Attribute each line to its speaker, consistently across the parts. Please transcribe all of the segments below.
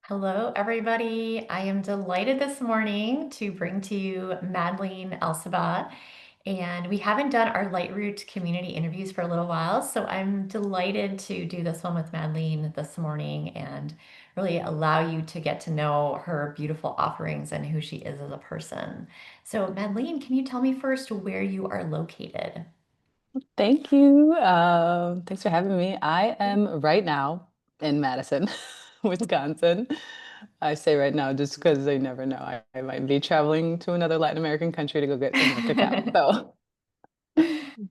Speaker 1: Hello, everybody. I am delighted this morning to bring to you Madleen Alsabbah. And we haven't done our LightRoot community interviews for a little while, so I'm delighted to do this one with Madleen this morning and really allow you to get to know her beautiful offerings and who she is as a person. So, Madleen, can you tell me first where you are located?
Speaker 2: Thank you. Thanks for having me. I am right now in Madison, Wisconsin. I say right now just because I never know. I might be traveling to another Latin American country to go get some more cacao. So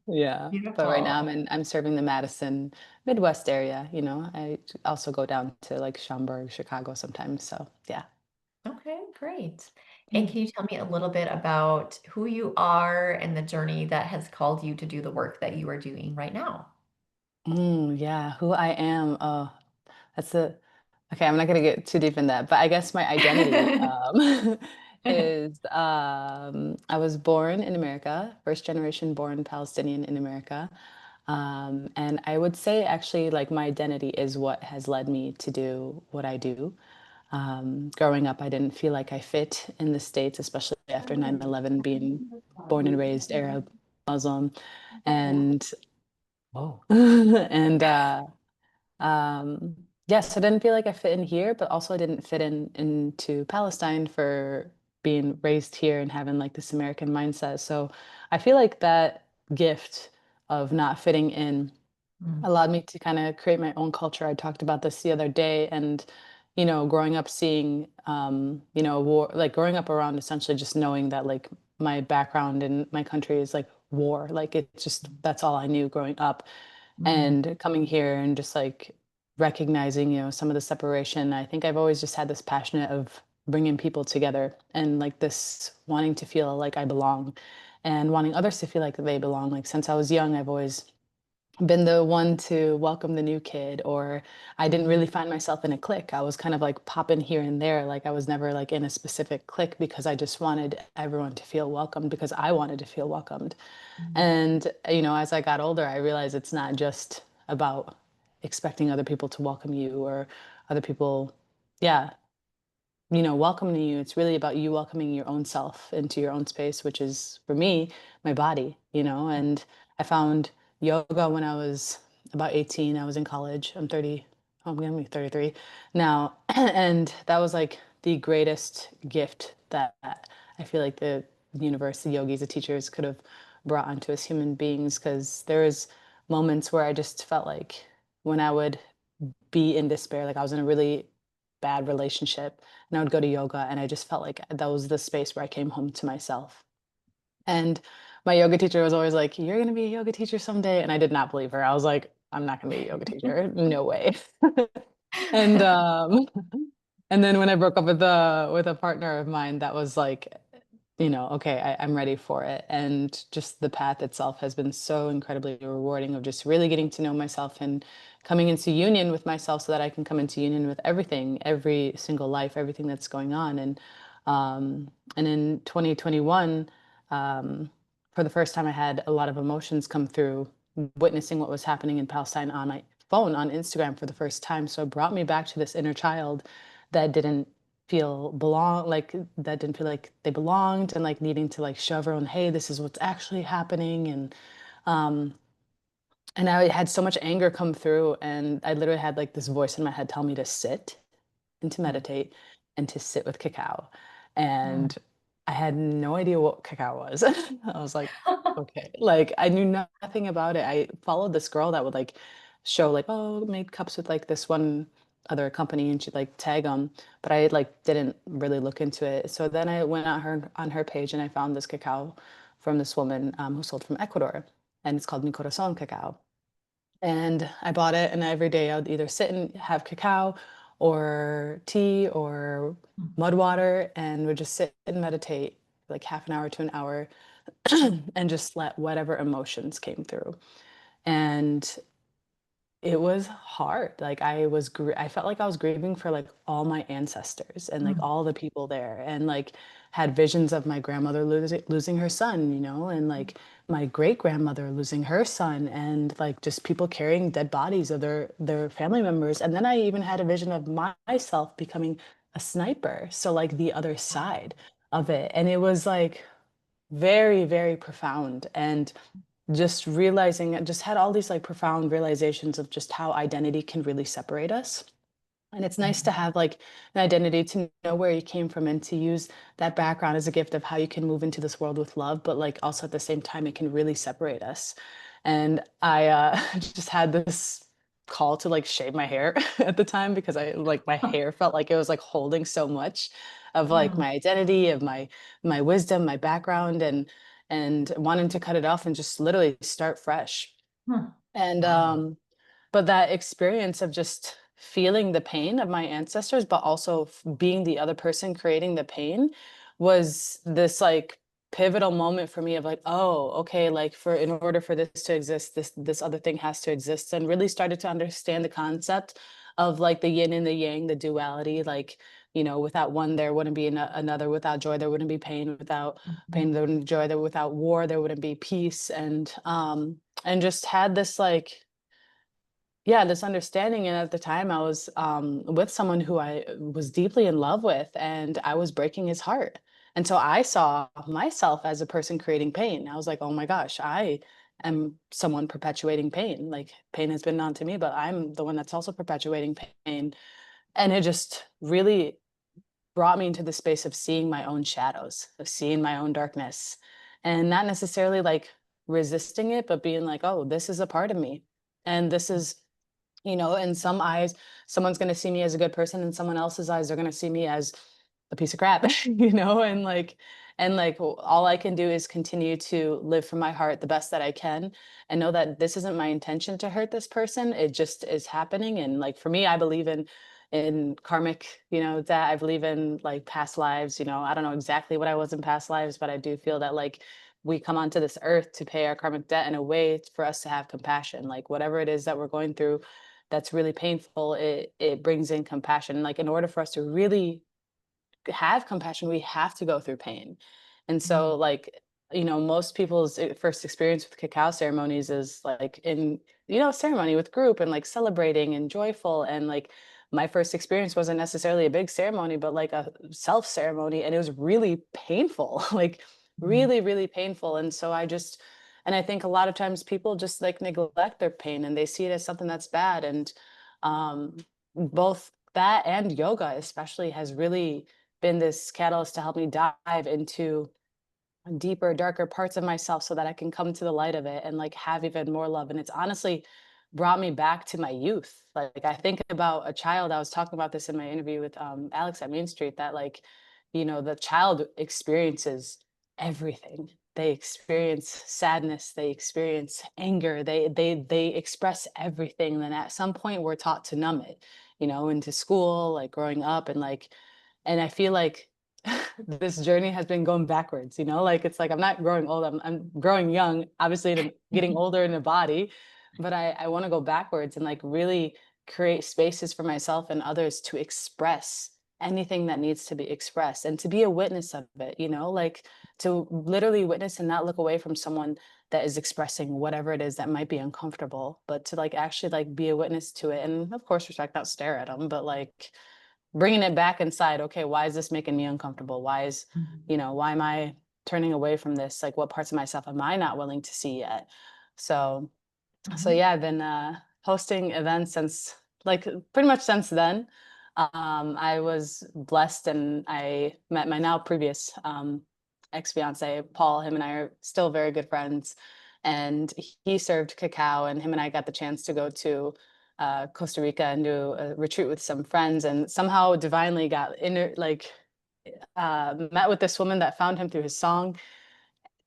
Speaker 2: yeah. But right now
Speaker 1: Beautiful.
Speaker 2: I'm serving the Madison Midwest area, you know. I also go down to like Schaumburg, Chicago sometimes. So yeah.
Speaker 1: Okay, great. And can you tell me a little bit about who you are and the journey that has called you to do the work that you are doing right now?
Speaker 2: Yeah, who I am. Oh, that's a okay. I'm not gonna get too deep in that, but I guess my identity is I was born in America, first generation born Palestinian in America. And I would say actually like my identity is what has led me to do what I do. Growing up, I didn't feel like I fit in the States, especially after 9/11, being born and raised Arab, Muslim, and whoa. And yes, I didn't feel like I fit in here, but also I didn't fit in into Palestine for being raised here and having like this American mindset. So I feel like that gift of not fitting in
Speaker 1: Mm,
Speaker 2: allowed me to kind of create my own culture. I talked about this the other day, and growing up seeing, war, like growing up around essentially just knowing that like my background in my country is like war, like it just that's all I knew growing up,
Speaker 1: mm,
Speaker 2: and coming here and just like recognizing, some of the separation. I think I've always just had this passionate of bringing people together and like this wanting to feel like I belong and wanting others to feel like they belong. Like since I was young, I've always been the one to welcome the new kid, or I didn't
Speaker 1: mm,
Speaker 2: really find myself in a clique. I was kind of like popping here and there. Like I was never like in a specific clique because I just wanted everyone to feel welcomed because I wanted to feel welcomed.
Speaker 1: mm.
Speaker 2: And, as I got older, I realized it's not just about expecting other people to welcome you or other people, yeah, welcoming you. It's really about you welcoming your own self into your own space, which is for me, my body, and I found yoga when I was about 18. I was in college. I'm 30. Oh, I'm gonna be 33 now. And that was like the greatest gift that I feel like the universe, the yogis, the teachers could have brought onto us human beings. Because there was moments where I just felt like when I would be in despair, like I was in a really bad relationship, and I would go to yoga, and I just felt like that was the space where I came home to myself. And my yoga teacher was always like, "You're gonna be a yoga teacher someday," and I did not believe her. I was like, "I'm not gonna be a yoga teacher, no way." And and then when I broke up with a partner of mine, that was like, okay, I'm ready for it. And just the path itself has been so incredibly rewarding of just really getting to know myself and coming into union with myself so that I can come into union with everything, every single life, everything that's going on. And in 2021, for the first time, I had a lot of emotions come through witnessing what was happening in Palestine on my phone on Instagram for the first time. So it brought me back to this inner child that didn't feel like they belonged, and like needing to like show everyone, hey, this is what's actually happening. Um and I had so much anger come through, and I literally had like this voice in my head tell me to sit and to
Speaker 1: Mm,
Speaker 2: meditate and to sit with cacao.
Speaker 1: mm.
Speaker 2: And I had no idea what cacao was. I was like, okay. Like I knew nothing about it. I followed this girl that would like show like, oh, made cups with like this one other company, and she'd like tag them, but I like didn't really look into it. So then I went on her page, and I found this cacao from this woman who sold from Ecuador, and it's called Mi Corazón cacao. And I bought it, and every day I would either sit and have cacao or tea or mud water, and would just sit and meditate like half an hour to an hour and just let whatever emotions came through. And It was hard. Like I felt like I was grieving for like all my ancestors and like
Speaker 1: Mm,
Speaker 2: all the people there, and like had visions of my grandmother losing her son, and like my great grandmother losing her son, and like just people carrying dead bodies of their family members. And then I even had a vision of myself becoming a sniper. So like the other side of it. And it was like very, very profound. And just realizing, I just had all these like profound realizations of just how identity can really separate us. And it's nice to
Speaker 1: mm,
Speaker 2: have like an identity, to know where you came from and to use that background as a gift of how you can move into this world with love, but like also at the same time, it can really separate us. And I just had this call to like shave my hair at the time because I like my hair felt like it was like holding so much of like
Speaker 1: mm,
Speaker 2: my identity, of my wisdom, my background, and wanting to cut it off and just literally start fresh.
Speaker 1: mm.
Speaker 2: And
Speaker 1: Wow.
Speaker 2: but that experience of just feeling the pain of my ancestors, but also being the other person creating the pain, was this like pivotal moment for me of like, oh, okay, like for in order for this to exist, this other thing has to exist, and really started to understand the concept of like the yin and the yang, the duality, like, without one, there wouldn't be another. Without joy, there wouldn't be pain. Without pain,
Speaker 1: Mhm,
Speaker 2: there wouldn't be joy. There Without war, there wouldn't be peace. And just had this like, yeah, this understanding. And at the time I was with someone who I was deeply in love with, and I was breaking his heart. And so I saw myself as a person creating pain. I was like, oh my gosh, I am someone perpetuating pain. Like pain has been done to me, but I'm the one that's also perpetuating pain. And it just really brought me into the space of seeing my own shadows, of seeing my own darkness, and not necessarily like resisting it, but being like, oh, this is a part of me. And this is, in some eyes, someone's going to see me as a good person. In someone else's eyes, they're going to see me as a piece of crap, and like all I can do is continue to live from my heart the best that I can, and know that this isn't my intention to hurt this person. It just is happening. And like for me, I believe in karmic, that I believe in like past lives. I don't know exactly what I was in past lives, but I do feel that like we come onto this earth to pay our karmic debt in a way for us to have compassion. Like whatever it is that we're going through that's really painful, it brings in compassion. Like in order for us to really have compassion, we have to go through pain. And so,
Speaker 1: mm,
Speaker 2: like, most people's first experience with cacao ceremonies is like in, ceremony with group and like celebrating and joyful. And like, my first experience wasn't necessarily a big ceremony, but like a self ceremony. And it was really painful, like,
Speaker 1: mm,
Speaker 2: really, really painful. And I think a lot of times people just like neglect their pain and they see it as something that's bad. And um, both that and yoga, especially, has really been this catalyst to help me dive into deeper, darker parts of myself so that I can come to the light of it and like have even more love. And it's honestly brought me back to my youth. Like I think about a child. I was talking about this in my interview with Alex at Main Street, that like, the child experiences everything. They experience sadness, they experience anger, they express everything. Then at some point we're taught to numb it, into school, like growing up, and I feel like this journey has been going backwards, like it's like I'm not growing old, I'm growing young, obviously, and I'm getting older in the body, but I want to go backwards and like really create spaces for myself and others to express anything that needs to be expressed and to be a witness of it, like to literally witness and not look away from someone that is expressing whatever it is that might be uncomfortable, but to like actually like be a witness to it, and of course respect, not stare at them, but like bringing it back inside. Okay, why is this making me uncomfortable?
Speaker 1: mm,
Speaker 2: Why am I turning away from this? Like, what parts of myself am I not willing to see yet? So, so
Speaker 1: mhm,
Speaker 2: yeah, I've been hosting events since like pretty much since then. I was blessed and I met my now previous ex-fiance, Paul. Him and I are still very good friends. And he served cacao, and him and I got the chance to go to Costa Rica and do a retreat with some friends, and somehow divinely got met with this woman that found him through his song,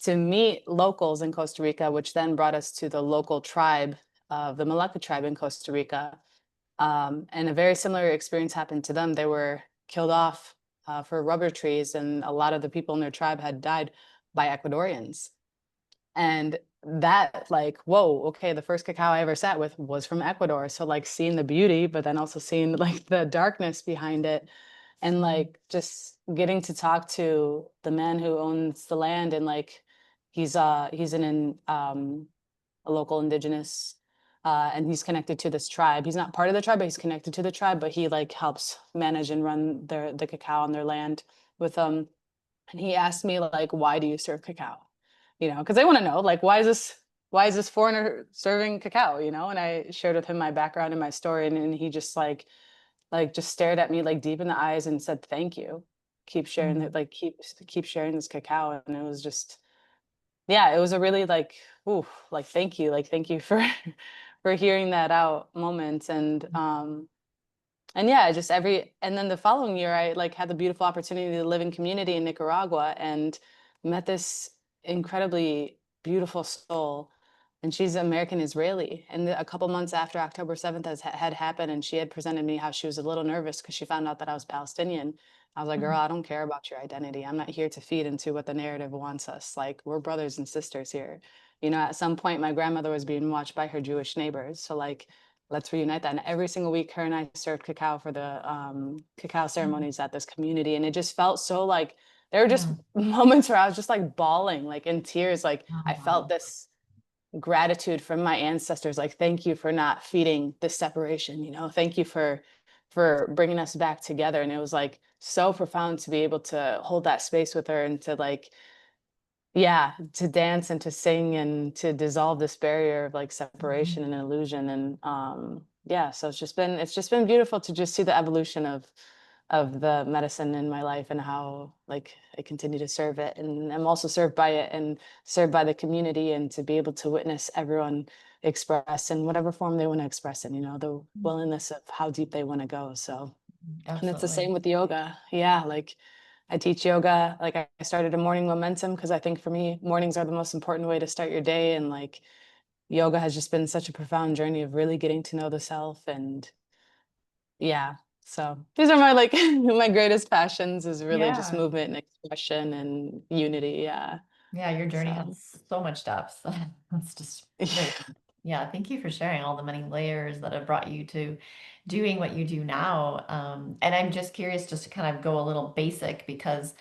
Speaker 2: to meet locals in Costa Rica, which then brought us to the local tribe of the Malacca tribe in Costa Rica. And a very similar experience happened to them. They were killed off for rubber trees, and a lot of the people in their tribe had died by Ecuadorians. And that like, whoa, okay, the first cacao I ever sat with was from Ecuador. So like seeing the beauty, but then also seeing like the darkness behind it, and like just getting to talk to the man who owns the land, and like he's a local indigenous, and he's connected to this tribe. He's not part of the tribe, but he's connected to the tribe, but he like helps manage and run the cacao on their land with them. And he asked me like, why do you serve cacao? You know, because they want to know like, why is this foreigner serving cacao? You know, and I shared with him my background and my story, and he just like just stared at me like deep in the eyes and said, thank you. Keep sharing it,
Speaker 1: Mm,
Speaker 2: like keep sharing this cacao. And it was just, yeah, it was a really like, ooh, like thank you for for hearing that out moment. And yeah, just and then the following year, I like had the beautiful opportunity to live in community in Nicaragua and met this incredibly beautiful soul. And she's American Israeli. And a couple months after October 7th had happened, and she had presented me how she was a little nervous because she found out that I was Palestinian. I was like, girl,
Speaker 1: mm,
Speaker 2: I don't care about your identity. I'm not here to feed into what the narrative wants us. Like, we're brothers and sisters here. You know, at some point, my grandmother was being watched by her Jewish neighbors. So, like, let's reunite that. And every single week, her and I served cacao for the cacao
Speaker 1: mm,
Speaker 2: ceremonies at this community. And it just felt so like there were just
Speaker 1: mm.
Speaker 2: moments where I was just like bawling, like in tears. Like I felt
Speaker 1: Oh,
Speaker 2: this gratitude from my ancestors. Like, thank you for not feeding this separation, you know, thank you for bringing us back together. And it was like so profound to be able to hold that space with her and to like, yeah, to dance and to sing and to dissolve this barrier of like separation
Speaker 1: mhm.
Speaker 2: and illusion. And yeah, so it's just been beautiful to just see the evolution of the medicine in my life and how like I continue to serve it. And I'm also served by it and served by the community, and to be able to witness everyone express in whatever form they want to express in, you know, the willingness of how deep they want to go. So, and it's the
Speaker 1: Absolutely.
Speaker 2: same with yoga. Yeah, like I teach yoga. Like I started a morning momentum because I think for me, mornings are the most important way to start your day. And like yoga has just been such a profound journey of really getting to know the self. And yeah, so these are my like my greatest passions is really just
Speaker 1: Yeah.
Speaker 2: movement and expression and unity. Yeah.
Speaker 1: Yeah, your journey
Speaker 2: So
Speaker 1: has so much depth. That's just very, yeah, thank you for sharing all the many layers that have brought you to doing what you do now. And I'm just curious just to kind of go a little basic because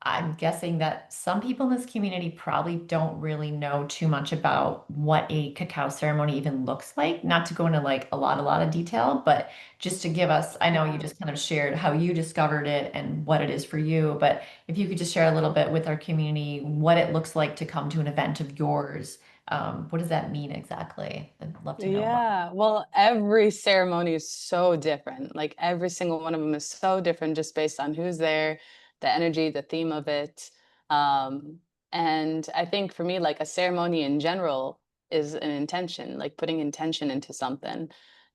Speaker 1: I'm guessing that some people in this community probably don't really know too much about what a cacao ceremony even looks like. Not to go into like a lot of detail, but just to give us, I know you
Speaker 2: yeah.
Speaker 1: just kind of shared how you discovered it and what it is for you, but if you could just share a little bit with our community what it looks like to come to an event of yours. What does that mean exactly? I'd love to know more.
Speaker 2: Yeah, well, every ceremony is so different. Like every single one of them is so different just based on who's there, the energy, the theme of it. Um, and I think for me, like a ceremony in general is an intention, like putting intention into something.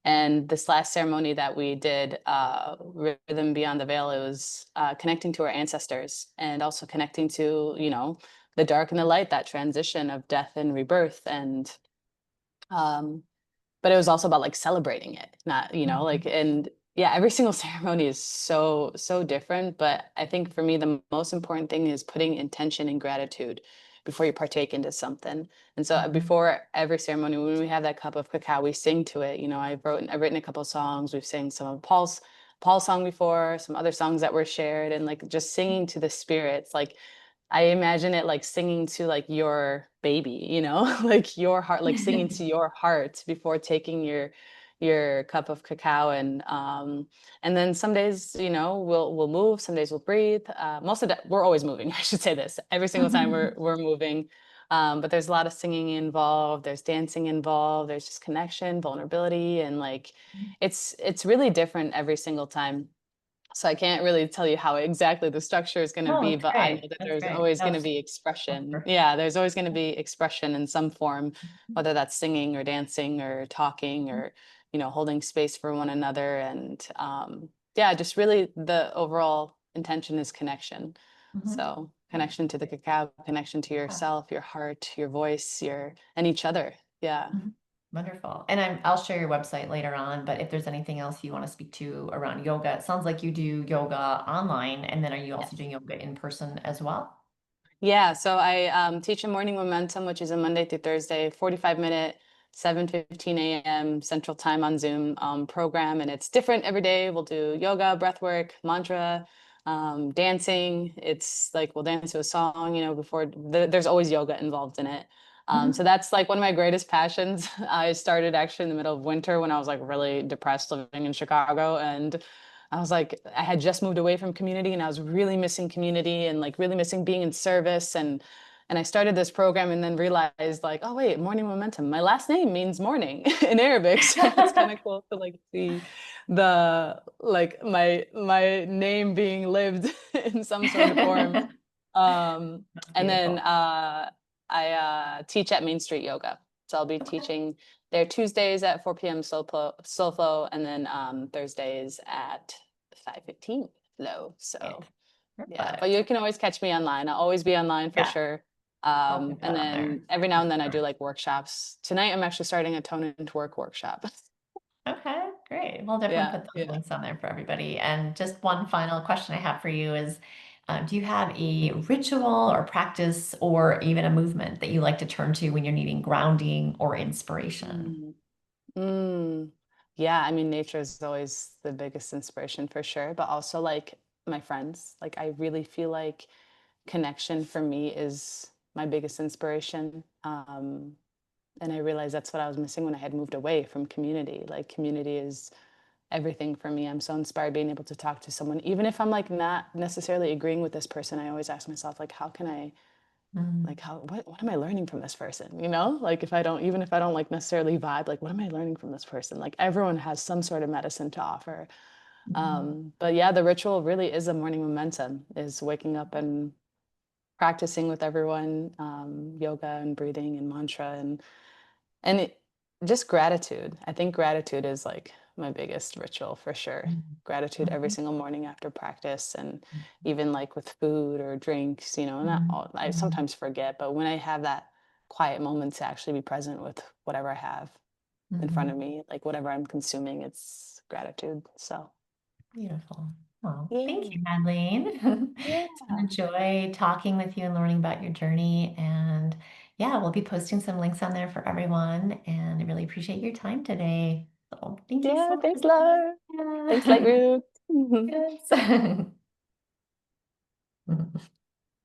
Speaker 2: And this last ceremony that we did, Rhythm Beyond the Veil, it was connecting to our ancestors and also connecting to, you know, the dark and the light, that transition of death and rebirth. And um, but it was also about like celebrating it, not, you know, like,
Speaker 1: Mhm.
Speaker 2: and yeah, every single ceremony is so different. But I think for me, the most important thing is putting intention and gratitude before you partake into something. And so
Speaker 1: Mhm.
Speaker 2: before every ceremony, when we have that cup of cacao, we sing to it. You know, I've written a couple of songs. We've sang some of Paul's song before, some other songs that were shared, and like just singing to the spirits. Like I imagine it like singing to like your baby, you know, like your heart, like singing to your heart before taking your cup of cacao. And then some days, you know, we'll move, some days we'll breathe. Most of that we're always moving, I should say this. Every single time we're moving. But there's a lot of singing involved, there's dancing involved, there's just connection, vulnerability, and like it's really different every single time. So I can't really tell you how exactly the structure is going to
Speaker 1: No,
Speaker 2: be,
Speaker 1: that's
Speaker 2: but I know
Speaker 1: great.
Speaker 2: that
Speaker 1: That's
Speaker 2: there's
Speaker 1: great.
Speaker 2: always
Speaker 1: That
Speaker 2: going to
Speaker 1: was
Speaker 2: be
Speaker 1: that's
Speaker 2: expression.
Speaker 1: perfect.
Speaker 2: Yeah, there's always going to be expression in some form, whether that's singing or dancing or talking or, you know, holding space for one another. And yeah, just really the overall intention is connection.
Speaker 1: Mhm.
Speaker 2: So connection to the cacao, connection to
Speaker 1: Yeah.
Speaker 2: yourself, your heart, your voice, and each other. Yeah.
Speaker 1: Mhm. Wonderful. And I'll share your website later on, but if there's anything else you want to speak to around yoga, it sounds like you do yoga online, and then are you also
Speaker 2: Yes.
Speaker 1: doing yoga in person as well?
Speaker 2: Yeah, so I teach a morning momentum, which is a Monday through Thursday, 45-minute, 7:15 a.m. Central Time on Zoom program, and it's different every day. We'll do yoga, breath work, mantra, dancing. It's like we'll dance to a song, before there's always yoga involved in it. So
Speaker 1: Mhm.
Speaker 2: that's like one of my greatest passions. I started actually in the middle of winter when I was like really depressed living in Chicago, and I was like, I had just moved away from community and I was really missing community and like really missing being in service. And I started this program and then realized like, oh wait, morning momentum. My last name means morning in Arabic. So it's kind of cool to like see the like my name being lived in some sort of form. Um,
Speaker 1: That's
Speaker 2: and then
Speaker 1: beautiful.
Speaker 2: I teach at Main Street Yoga. So I'll be
Speaker 1: Okay.
Speaker 2: teaching there Tuesdays at 4 p.m. Soul Flow, and then Thursdays at 5:15 flow.
Speaker 1: Right.
Speaker 2: So yeah, but
Speaker 1: Perfect.
Speaker 2: you can always catch me online. I'll always be online for
Speaker 1: Yeah,
Speaker 2: sure.
Speaker 1: I'll put
Speaker 2: And
Speaker 1: that on there.
Speaker 2: then every now and then I do like workshops. Tonight I'm actually starting a tone and work workshop.
Speaker 1: Okay, great. We'll definitely
Speaker 2: Yeah,
Speaker 1: put those
Speaker 2: yeah.
Speaker 1: links on there for everybody. And just one final question I have for you is, do you have a ritual or practice or even a movement that you like to turn to when you're needing grounding or inspiration?
Speaker 2: Mm, mm. Yeah, I mean, nature is always the biggest inspiration for sure, but also like my friends. Like I really feel like connection for me is my biggest inspiration. And I realized that's what I was missing when I had moved away from community. Like community is everything for me. I'm so inspired being able to talk to someone, even if I'm like not necessarily agreeing with this person. I always ask myself, like, how can I, like,
Speaker 1: Mm,
Speaker 2: what am I learning from this person? Like if I don't, even if I don't like necessarily vibe, like, what am I learning from this person? Like everyone has some sort of medicine to offer.
Speaker 1: mhm,
Speaker 2: But yeah, the ritual really is a morning momentum, is waking up and practicing with everyone, yoga and breathing and mantra and just gratitude. I think gratitude is like my biggest ritual for sure.
Speaker 1: mhm,
Speaker 2: Gratitude every
Speaker 1: mhm,
Speaker 2: single morning after practice, and even like with food or drinks, not
Speaker 1: mhm,
Speaker 2: all, I
Speaker 1: mhm,
Speaker 2: sometimes forget, but when I have that quiet moment to actually be present with whatever I have in front of
Speaker 1: mhm.
Speaker 2: me, like whatever I'm consuming, it's gratitude. So,
Speaker 1: Beautiful. Well, thank
Speaker 2: yeah.
Speaker 1: you, Madeleine. It's been a
Speaker 2: Yeah.
Speaker 1: joy talking with you and learning about your journey. And yeah, we'll be posting some links on there for everyone. And I really appreciate your time today. So thank you
Speaker 2: Yeah,
Speaker 1: so
Speaker 2: thanks,
Speaker 1: much.
Speaker 2: love. Thanks,
Speaker 1: Yeah.
Speaker 2: LightRoot.
Speaker 1: Yes.